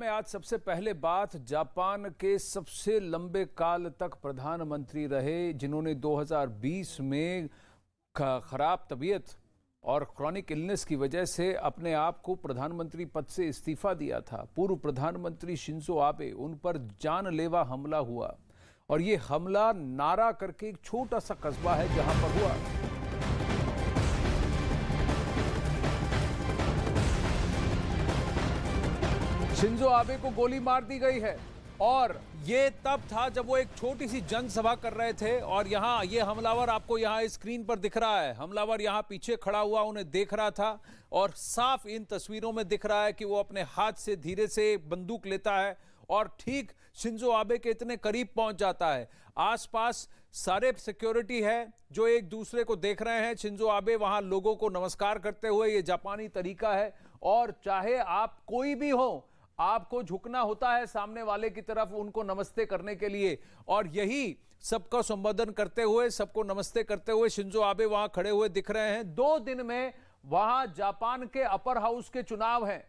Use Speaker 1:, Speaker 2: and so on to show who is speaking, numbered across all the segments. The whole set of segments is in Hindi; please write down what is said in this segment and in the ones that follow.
Speaker 1: में आज सबसे पहले बात जापान के सबसे लंबे काल तक प्रधानमंत्री रहे, जिन्होंने 2020 में खराब तबीयत और क्रॉनिक इलनेस की वजह से अपने आप को प्रधानमंत्री पद से इस्तीफा दिया था। पूर्व प्रधानमंत्री शिंजो आबे, उन पर जानलेवा हमला हुआ और ये हमला नारा करके एक छोटा सा कस्बा है जहां पर हुआ। शिंजो आबे को गोली मार दी गई है और ये तब था जब वो एक छोटी सी जनसभा कर रहे थे और यहाँ ये हमलावर आपको यहाँ स्क्रीन पर दिख रहा है। हमलावर यहाँ पीछे खड़ा हुआ उन्हें देख रहा था और साफ इन तस्वीरों में दिख रहा है कि वो अपने हाथ से धीरे से बंदूक लेता है और ठीक शिंजो आबे के इतने करीब पहुंच जाता है। आसपास सारे सिक्योरिटी है जो एक दूसरे को देख रहे हैं। शिंजो आबे वहां लोगों को नमस्कार करते हुए, ये जापानी तरीका है और चाहे आप कोई भी हो, आपको झुकना होता है सामने वाले की तरफ उनको नमस्ते करने के लिए और यही सबका संबोधन करते हुए, सबको नमस्ते करते हुए शिंजो आबे वहां खड़े हुए दिख रहे हैं। 2 दिन में वहां जापान के अपर हाउस के चुनाव हैं।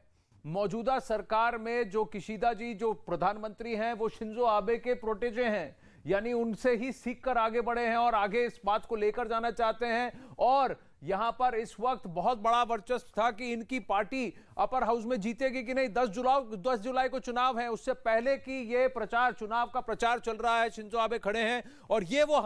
Speaker 1: मौजूदा सरकार में जो किशिदा जी जो प्रधानमंत्री हैं वो शिंजो आबे के प्रोटेजे हैं, यानी उनसे ही सीख कर आगे बढ़े हैं और आगे इस बात को लेकर जाना चाहते हैं। और यहां पर इस वक्त बहुत बड़ा वर्चस्व था कि इनकी पार्टी अपर हाउस में जीतेगी कि नहीं। 10 जुलाई को चुनाव है, उससे पहले की ये चुनाव का प्रचार चल रहा है। शिंजो आबे खड़े हैं और ये वो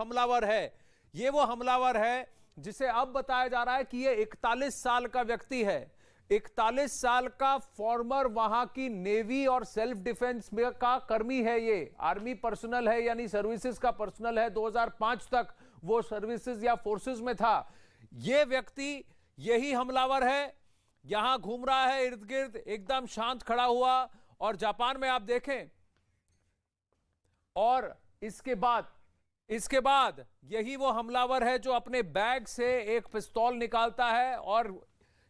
Speaker 1: हमलावर है जिसे अब बताया जा रहा है कि ये 41 साल का व्यक्ति है। 41 साल का फॉर्मर वहां की नेवी और सेल्फ डिफेंस में का कर्मी है। ये आर्मी पर्सनल है, यानी सर्विसेज का पर्सनल है। 2005 तक वो सर्विसेज या फोर्सेस में था। ये व्यक्ति यही हमलावर है, यहां घूम रहा है इर्द गिर्द, एकदम शांत खड़ा हुआ। और जापान में आप देखें और इसके बाद यही वो हमलावर है जो अपने बैग से एक पिस्तौल निकालता है और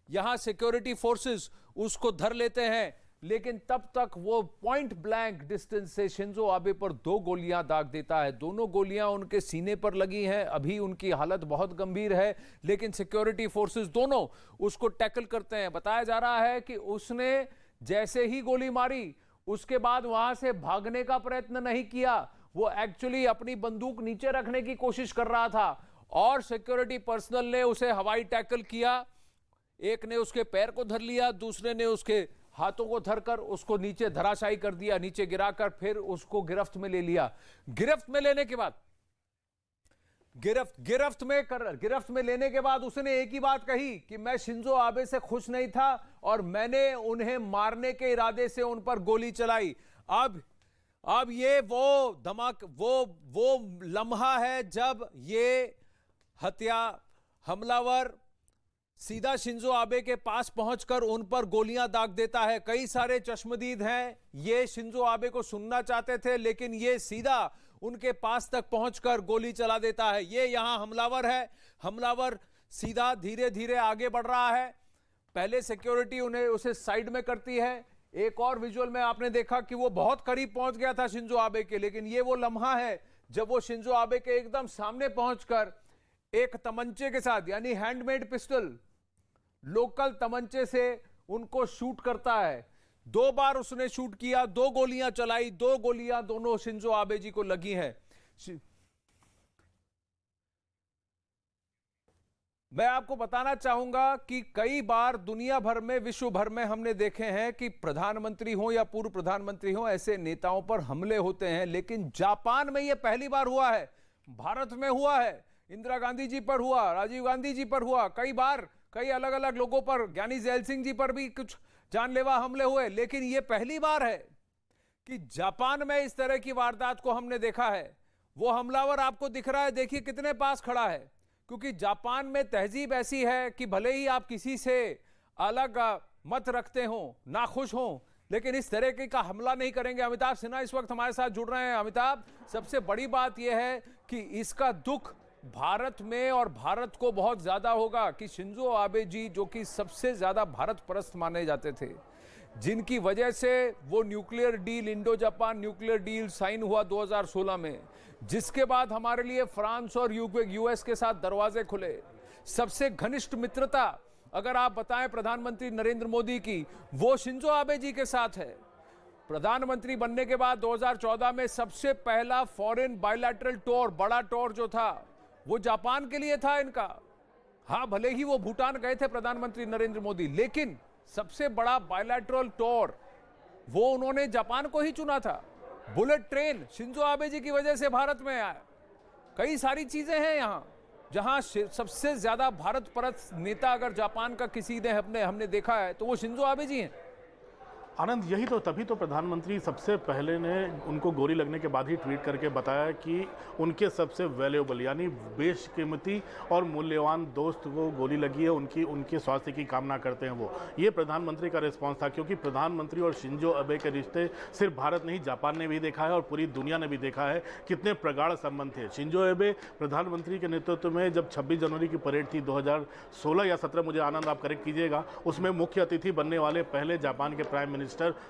Speaker 1: यहां सिक्योरिटी फोर्सेस उसको धर लेते हैं। लेकिन तब तक वो पॉइंट ब्लैंक डिस्टेंस से शिंजो आबे पर 2 गोलियां दाग देता है। दोनों गोलियां उनके सीने पर लगी हैं। अभी उनकी हालत बहुत गंभीर है, लेकिन सिक्योरिटी फोर्सेस दोनों उसको टैकल करते हैं। बताया जा रहा है कि उसने जैसे ही गोली मारी उसके बाद वहां से भागने का प्रयत्न नहीं किया, वो एक्चुअली अपनी बंदूक नीचे रखने की कोशिश कर रहा था और सिक्योरिटी पर्सनल ने उसे हवाई टैकल किया। एक ने उसके पैर को धर लिया, दूसरे ने उसके हाथों को धरकर उसको नीचे धराशायी कर दिया, नीचे गिराकर फिर उसको गिरफ्त में ले लिया। गिरफ्त में लेने के बाद गिरफ्त में लेने के बाद उसने एक ही बात कही कि मैं शिंजो आबे से खुश नहीं था और मैंने उन्हें मारने के इरादे से उन पर गोली चलाई। अब ये वो लम्हा है जब ये हमलावर सीधा शिंजो आबे के पास पहुंचकर उन पर गोलियां दाग देता है। कई सारे चश्मदीद हैं, ये शिंजो आबे को सुनना चाहते थे लेकिन ये सीधा उनके पास तक पहुंचकर गोली चला देता है। ये यहां हमलावर है। हमलावर सीधा धीरे धीरे आगे बढ़ रहा है। पहले सिक्योरिटी उसे साइड में करती है। एक और विजुअल में आपने देखा कि वो बहुत करीब पहुंच गया था शिंजो आबे के, लेकिन ये वो लम्हा है जब वो शिंजो आबे के एकदम सामने पहुंचकर एक तमंचे के साथ, यानी हैंडमेड पिस्टल, लोकल तमंचे से उनको शूट करता है। 2 बार उसने शूट किया, 2 गोलियां चलाई, 2 गोलियां दोनों शिंजो आबे जी को लगी हैं। मैं आपको बताना चाहूंगा कि कई बार दुनिया भर में, विश्व भर में हमने देखे हैं कि प्रधानमंत्री हो या पूर्व प्रधानमंत्री हो, ऐसे नेताओं पर हमले होते हैं, लेकिन जापान में यह पहली बार हुआ है। भारत में हुआ है, इंदिरा गांधी जी पर हुआ, राजीव गांधी जी पर हुआ, कई बार कई अलग अलग लोगों पर, ज्ञानी जैल सिंह जी पर भी कुछ जानलेवा हमले हुए, लेकिन यह पहली बार है कि जापान में इस तरह की वारदात को हमने देखा है। वो हमलावर आपको दिख रहा है, देखिए कितने पास खड़ा है, क्योंकि जापान में तहजीब ऐसी है कि भले ही आप किसी से अलग मत रखते हो, नाखुश हो, लेकिन इस तरह का हमला नहीं करेंगे। अमिताभ सिन्हा इस वक्त हमारे साथ जुड़ रहे हैं। अमिताभ, सबसे बड़ी बात यह है कि इसका दुख भारत में और भारत को बहुत ज्यादा होगा कि शिंजो आबे जी, जो कि सबसे ज्यादा भारत परस्त माने जाते थे, जिनकी वजह से वो nuclear deal, Indo Japan nuclear deal sign हुआ 2016 में, जिसके बाद हमारे लिए फ्रांस और यूएस के साथ दरवाजे खुले। सबसे घनिष्ठ मित्रता अगर आप बताएं प्रधानमंत्री नरेंद्र मोदी की, वो शिंजो आबे जी के साथ है। प्रधानमंत्री बनने के बाद 2014 में सबसे पहला फॉरेन बायलैटरल टूर, बड़ा टूर जो था वो जापान के लिए था इनका। हाँ, भले ही वो भूटान गए थे प्रधानमंत्री नरेंद्र मोदी, लेकिन सबसे बड़ा बायलैटरल टूर वो उन्होंने जापान को ही चुना था। बुलेट ट्रेन शिंजो आबे जी की वजह से भारत में आया। कई सारी चीजें हैं यहां, जहां सबसे ज्यादा भारत परस्त नेता अगर जापान का किसी ने हमने देखा है तो वो शिंजो आबे जी हैं।
Speaker 2: आनंद, यही तो तभी तो प्रधानमंत्री सबसे पहले ने उनको गोली लगने के बाद ही ट्वीट करके बताया कि उनके सबसे वैल्यूएबल यानी बेशकीमती और मूल्यवान दोस्त को गोली लगी है, उनके स्वास्थ्य की कामना करते हैं वो। ये प्रधानमंत्री का रिस्पॉन्स था, क्योंकि प्रधानमंत्री और शिंजो आबे के रिश्ते सिर्फ भारत नहीं, जापान ने भी देखा है और पूरी दुनिया ने भी देखा है कितने प्रगाढ़ संबंध थे। शिंजो आबे प्रधानमंत्री के नेतृत्व में जब 26 जनवरी की परेड थी 2016 या 17, मुझे आनंद आप करेक्ट कीजिएगा, उसमें मुख्य अतिथि बनने वाले पहले जापान के प्राइम मिनिस्टर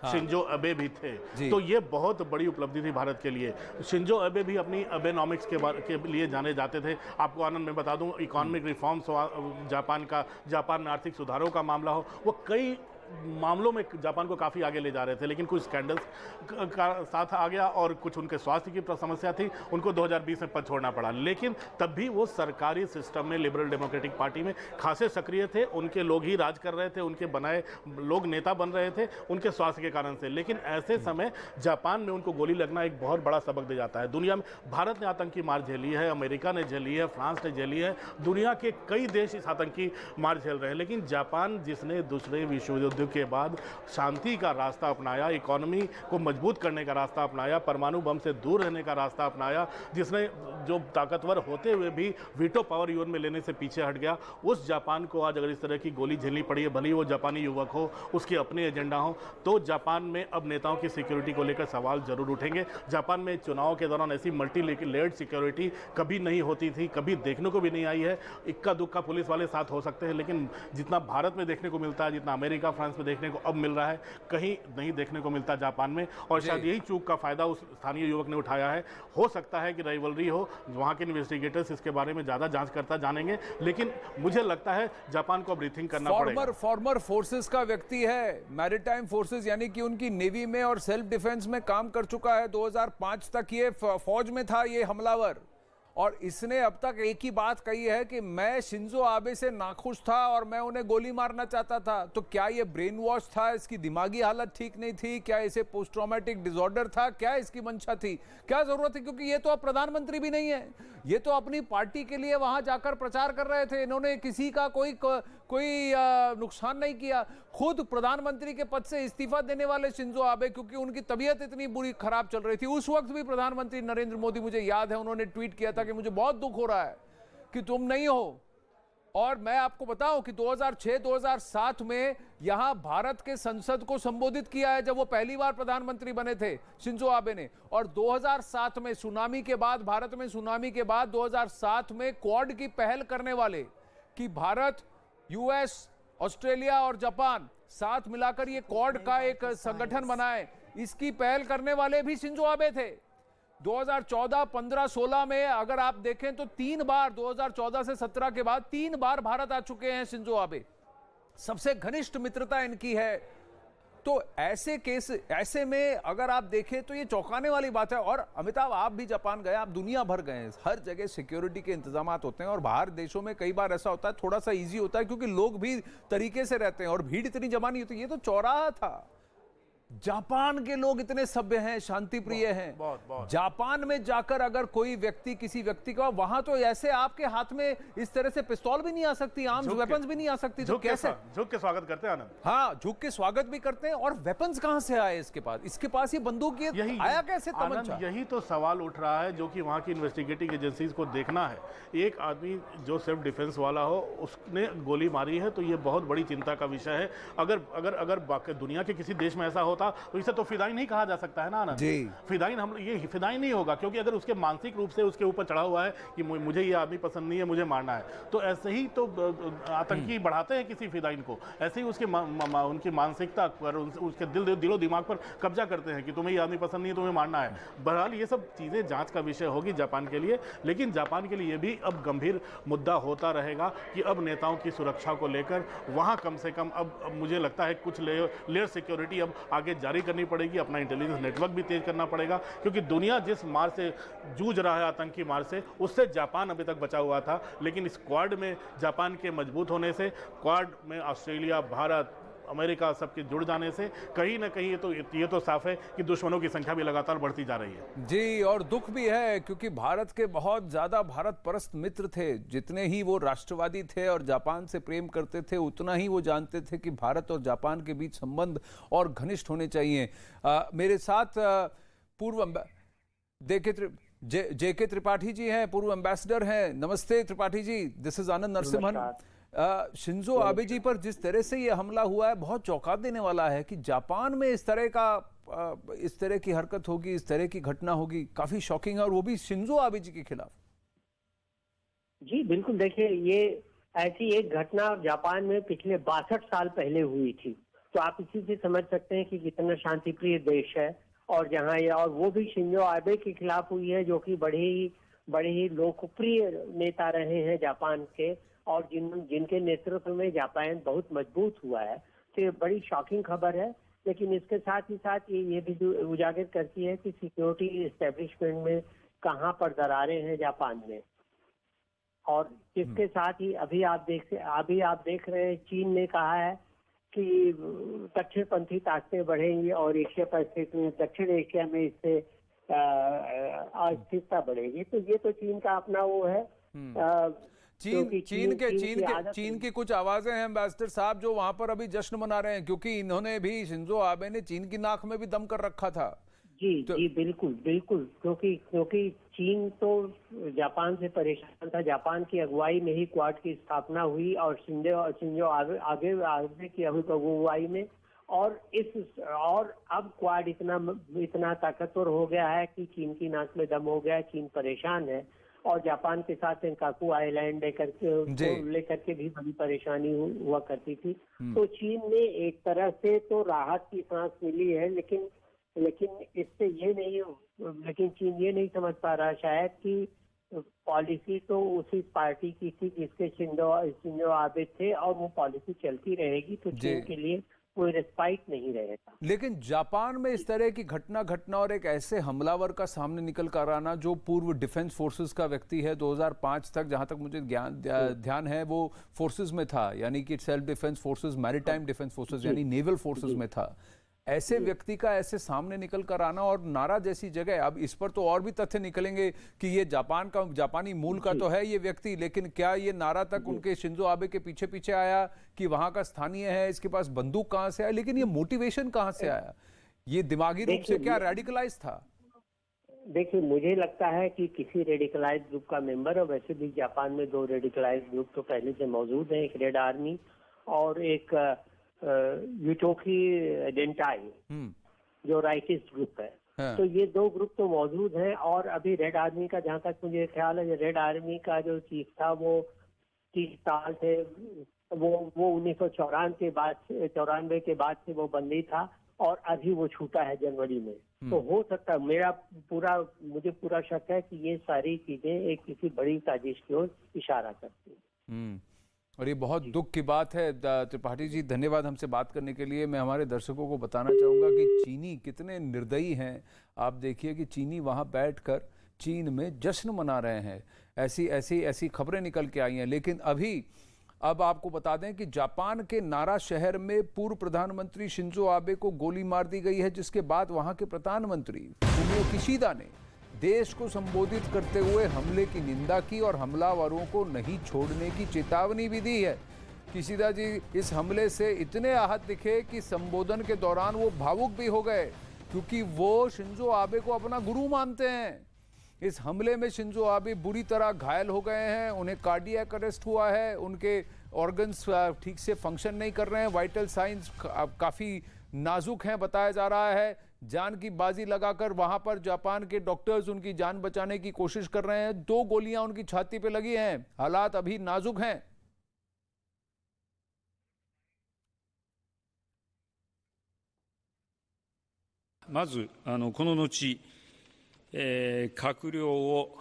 Speaker 2: शिंजो आबे भी थे। तो ये बहुत बड़ी उपलब्धि थी भारत के लिए। शिंजो आबे भी अपनी अबेनॉमिक्स के लिए जाने जाते थे। आपको आनंद मैं बता दूं, इकोनॉमिक रिफॉर्म्स जापान में आर्थिक सुधारों का मामला हो, वो कई मामलों में जापान को काफ़ी आगे ले जा रहे थे, लेकिन कुछ स्कैंडल्स का साथ आ गया और कुछ उनके स्वास्थ्य की समस्या थी, उनको 2020 में पद छोड़ना पड़ा। लेकिन तब भी वो सरकारी सिस्टम में लिबरल डेमोक्रेटिक पार्टी में खासे सक्रिय थे, उनके लोग ही राज कर रहे थे, उनके बनाए लोग नेता बन रहे थे उनके स्वास्थ्य के कारण से। लेकिन ऐसे समय जापान में उनको गोली लगना एक बहुत बड़ा सबक दे जाता है। दुनिया में भारत ने आतंकी मार झेली है, अमेरिका ने झेली है, फ्रांस ने झेली है, दुनिया के कई देश इस आतंकी मार झेल रहे हैं, लेकिन जापान जिसने दूसरे विश्व युद्ध के बाद शांति का रास्ता अपनाया, इकोनॉमी को मजबूत करने का रास्ता अपनाया, परमाणु बम से दूर रहने का रास्ता अपनाया, जिसने जो ताकतवर होते हुए भी वीटो पावर यूएन में लेने से पीछे हट गया, उस जापान को आज अगर इस तरह की गोली झेलनी पड़ी है, भले ही वो जापानी युवक हो, उसके अपने एजेंडा हो, तो जापान में अब नेताओं की सिक्योरिटी को लेकर सवाल जरूर उठेंगे। जापान में चुनाव के दौरान ऐसी मल्टी लेयर्ड सिक्योरिटी कभी नहीं होती थी, कभी देखने को भी नहीं आई है। इक्का दुक्का पुलिस वाले साथ हो सकते हैं, लेकिन जितना भारत में देखने को मिलता है, जितना अमेरिका फ्रांस में देखने को अब मिल रहा है, कहीं नहीं देखने को मिलता जापान में। और शायद यही चूक का फायदा उस स्थानीय युवक ने उठाया है। हो सकता है कि राइवलरी हो, वहां के इन्वेस्टिगेटर्स इसके बारे में ज्यादा जांच करता जानेंगे, लेकिन मुझे लगता है जापान को अब रीथिंक करना पड़ेगा।
Speaker 1: फॉर्मर फोर्सेस का व्यक्ति है, मैरिटाइम फोर्सेस यानी कि उनकी नेवी में और सेल्फ डिफेंस में काम कर चुका है। 2005 तक ये फौज में था ये हमलावर, और इसने अब तक एक ही बात कही है कि मैं शिंजो आबे से नाखुश था और मैं उन्हें गोली मारना चाहता था। तो क्या ये ब्रेन वॉश था, इसकी दिमागी हालत ठीक नहीं थी, क्या इसे पोस्ट ट्रॉमेटिक डिसऑर्डर था, क्या इसकी मंशा थी, क्या जरूरत थी? क्योंकि ये तो अब प्रधानमंत्री भी नहीं है, ये तो अपनी पार्टी के लिए वहां जाकर प्रचार कर रहे थे। इन्होंने किसी का कोई नुकसान नहीं किया। खुद प्रधानमंत्री के पद से इस्तीफा देने वाले शिंजो आबे, क्योंकि उनकी तबीयत इतनी बुरी खराब चल रही थी, उस वक्त भी प्रधानमंत्री नरेंद्र मोदी, मुझे याद है, उन्होंने ट्वीट किया था कि मुझे बहुत दुख हो रहा है कि तुम नहीं हो। और मैं आपको बताऊं कि 2006-2007 में यहां भारत के संसद को संबोधित किया है जब वो पहली बार प्रधानमंत्री बने थे शिंजो आबे ने। और 2007 में सुनामी के बाद, भारत में सुनामी के बाद 2007 में क्वाड की पहल करने वाले, कि भारत, यूएस, ऑस्ट्रेलिया और जापान साथ मिलाकर ये क्वाड का एक संगठन बनाए, इसकी पहल करने वाले भी शिंजो आबे थे। 2014, 15, 16 में अगर आप देखें तो 3 बार, 2014 से 17 के बाद 3 बार भारत आ चुके हैं शिंजो आबे। सबसे घनिष्ठ मित्रता इनकी है। तो ऐसे में अगर आप देखें तो ये चौंकाने वाली बात है। और अमिताभ, आप भी जापान गए, आप दुनिया भर गए हैं, हर जगह सिक्योरिटी के इंतजाम होते हैं, और बाहर देशों में कई बार ऐसा होता है, थोड़ा सा इजी होता है क्योंकि लोग भी तरीके से रहते हैं और भीड़ इतनी जमा नहीं होती। ये तो चौराहा था। जापान के लोग इतने सभ्य हैं, शांति प्रिय हैं। बहुत। जापान में जाकर अगर कोई व्यक्ति, किसी व्यक्ति का, वहां तो ऐसे आपके हाथ में इस तरह से पिस्तौल भी नहीं आ सकती, आर्म्स वेपन्स भी नहीं आ सकती, तो कैसे?
Speaker 2: झुक के स्वागत करते हैं आनंद।
Speaker 1: हाँ, झुक के स्वागत भी करते हैं। और वेपन्स कहां से आए इसके पास? इसके पास ये बंदूक, ये आया कैसे तमंचा?
Speaker 2: यही तो सवाल उठ रहा है, जो कि वहां की इन्वेस्टिगेटिंग एजेंसीज को देखना है। एक आदमी जो सेल्फ डिफेंस वाला हो, उसने गोली मारी है, तो ये बहुत बड़ी चिंता का विषय है। अगर दुनिया के किसी देश में ऐसा होता तो इसे तो फिदाई नहीं कहा जा सकता है ना आनंद। ये फिदाई नहीं होगा, क्योंकि अगर उसके मानसिक रूप से उसके ऊपर चढ़ा हुआ है कि मुझे ये आदमी पसंद नहीं है, मुझे मारना है, तो ऐसे ही तो आतंकी बढ़ाते हैं किसी फिदाइन को। ऐसे ही उनकी मानसिकता पर, उसके दिलो दिमाग पर कब्जा करते हैं कि तुम्हें ये आदमी पसंद नहीं है, तुम्हें मारना है। बहरहाल ये सब चीजें जांच का विषय होगी जापान के लिए, लेकिन जापान के लिए ये भी अब गंभीर मुद्दा होता रहेगा कि अब नेताओं की सुरक्षा को लेकर वहां कम से कम अब मुझे लगता है कुछ लेयर सिक्योरिटी अब आगे आगे जारी करनी पड़ेगी, अपना इंटेलिजेंस नेटवर्क भी तेज करना पड़ेगा, क्योंकि दुनिया जिस मार से जूझ रहा है, आतंकी मार से, उससे जापान अभी तक बचा हुआ था। लेकिन इस क्वाड में जापान के मजबूत होने से, क्वाड में ऑस्ट्रेलिया, भारत, अमेरिका सबके जुड़ जाने से कहीं ना कहीं ये तो साफ है कि दुश्मनों की संख्या भी लगातार बढ़ती जा रही है।
Speaker 1: जी, और दुख भी है क्योंकि भारत के बहुत ज्यादा भारत परस्त मित्र थे। जितने ही वो राष्ट्रवादी थे और जापान से प्रेम करते थे, उतना ही वो जानते थे कि भारत और जापान के बीच संबंध और घनिष्ठ होने चाहिए। मेरे साथ पूर्व जेके त्रिपाठी जी हैं, पूर्व एम्बेसडर हैं। नमस्ते Tripathi ji, this is Anand Narasimhan. Shinzo Abe ji पर जिस तरह से ये हमला हुआ है, बहुत चौंका देने वाला है कि जापान में इस तरह की हरकत होगी, इस तरह की घटना होगी, काफी शॉकिंग है, और वो भी शिंजो आबे जी के खिलाफ।
Speaker 3: जी बिल्कुल, देखिए ये ऐसी एक घटना जापान में पिछले 62 साल पहले हुई थी, तो आप इसी से समझ सकते हैं कि कितना शांतिप्रिय देश है। और जहाँ ये, और वो भी शिंजो आबे के खिलाफ हुई है, जो कि बड़े ही लोकप्रिय नेता रहे हैं जापान के, और जिनके नेतृत्व में जापान बहुत मजबूत हुआ है। तो ये बड़ी शॉकिंग खबर है, लेकिन इसके साथ ही साथ ये भी उजागर करती है कि सिक्योरिटी एस्टेब्लिशमेंट में कहाँ पर दरारें हैं जापान में। और इसके साथ ही अभी आप देख रहे हैं, चीन ने कहा है कि दक्षिणपंथी ताकतें बढ़ेंगी और एशिया पैसिफिक में, दक्षिण एशिया में इससे अस्थिरता बढ़ेगी। तो ये तो चीन का अपना वो है।
Speaker 1: चीन की कुछ आवाजें हैं एम्बेसडर साहब, जो वहां पर अभी जश्न मना रहे हैं, क्योंकि इन्होंने भी, शिंजो आबे ने चीन की नाक में भी दम कर रखा था।
Speaker 3: जी बिल्कुल, क्योंकि चीन तो जापान से परेशान था। जापान की अगुवाई में ही क्वाड की स्थापना हुई, और शिंजो आबे की अगुवाई में, और अब क्वाड इतना ताकतवर हो गया है कि चीन की नाक में दम हो गया है। चीन परेशान है, और जापान के साथ सेंकाकू आइलैंड लेकर के भी बड़ी परेशानी हुआ करती थी। तो चीन ने एक तरह से तो राहत की सांस मिली है, लेकिन चीन ये नहीं समझ पा रहा शायद कि पॉलिसी तो उसी पार्टी की थी जिसके शिंजो आबे थे, और वो पॉलिसी चलती रहेगी, तो चीन के लिए कोई रेस्पाइट नहीं रहेगा।
Speaker 1: लेकिन जापान में इस तरह की घटना और एक ऐसे हमलावर का सामने निकल कर आना, जो पूर्व डिफेंस फोर्सेस का व्यक्ति है, 2005 तक जहां तक मुझे ध्यान है वो फोर्सेस में था, यानी कि self defence forces, maritime defence forces यानी नेवल फोर्सेस में था। ऐसे व्यक्ति का ऐसे सामने निकल कर आना, और नारा जैसी जगह, अब इस पर तो और भी तथ्य निकलेंगे कि ये जापानी मूल का तो है ये व्यक्ति, लेकिन क्या ये नारा तक उनके शिंजो आबे के पीछे आया कि वहां का स्थानीय है, इसके पास बंदूक कहां से आया, लेकिन ये मोटिवेशन कहां से आया, ये दिमागी रूप से क्या रेडिकलाइज था?
Speaker 3: देखिए, मुझे लगता है कि किसी रेडिकलाइज ग्रुप का मेंबर, और वैसे भी जापान में 2 रेडिकलाइज ग्रुप तो पहले से मौजूद हैं, एक रेड आर्मी और एक यूटोकी डेंटाई, जो राइटिस्ट ग्रुप है। हाँ। तो ये 2 ग्रुप तो मौजूद हैं, और अभी रेड आर्मी का, जहाँ तक मुझे ख्याल है, रेड आर्मी का जो चीफ था वो 30 साल से, वो 1994 के बाद से वो बंदी था, और अभी वो छूटा है जनवरी में। तो हो सकता है, मुझे पूरा शक है कि ये सारी चीजें एक किसी बड़ी साजिश की ओर इशारा करती हैं।
Speaker 1: और ये बहुत दुख की बात है। त्रिपाठी जी, धन्यवाद हमसे बात करने के लिए। मैं हमारे दर्शकों को बताना चाहूँगा कि चीनी कितने निर्दयी हैं। आप देखिए कि चीनी वहाँ बैठकर चीन में जश्न मना रहे हैं। ऐसी खबरें निकल के आई हैं। लेकिन अब आपको बता दें कि जापान के नारा शहर में पूर्व प्रधानमंत्री शिंजो आबे को गोली मार दी गई है, जिसके बाद वहाँ के प्रधानमंत्री फुमियो किशिदा ने देश को संबोधित करते हुए हमले की निंदा की और हमलावरों को नहीं छोड़ने की चेतावनी भी दी है। किशिदा जी इस हमले से इतने आहत दिखे कि संबोधन के दौरान वो भावुक भी हो गए, क्योंकि वो शिंजो आबे को अपना गुरु मानते हैं। इस हमले में शिंजो आबे बुरी तरह घायल हो गए हैं, उन्हें कार्डियक अरेस्ट हुआ है, उनके ऑर्गन्स ठीक से फंक्शन नहीं कर रहे हैं, वाइटल साइंस काफ़ी नाजुक हैं बताया जा रहा है। जान की बाजी लगाकर वहां पर जापान के डॉक्टर्स उनकी जान बचाने की कोशिश कर रहे हैं। 2 गोलियां उनकी छाती पे लगी हैं, हालात अभी नाजुक हैं।
Speaker 4: まずこの後、閣僚を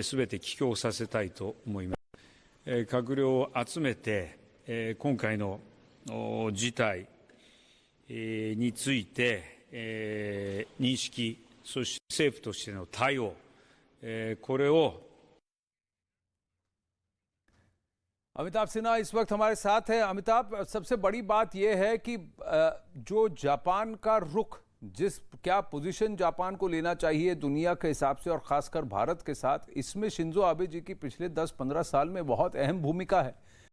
Speaker 4: すべて帰郷させたいと思います。閣僚を集めて今回の事態について、認識、そして政府としての対応、これを
Speaker 1: अमिताभ सिन्हा इस वक्त हमारे साथ है। अमिताभ, सबसे बड़ी बात यह है कि जो जापान का रुख, क्या पोजीशन जापान को लेना चाहिए दुनिया के हिसाब से और खासकर भारत के साथ, इसमें शिंजो आबे जी की पिछले 10-15 साल में बहुत अहम भूमिका है।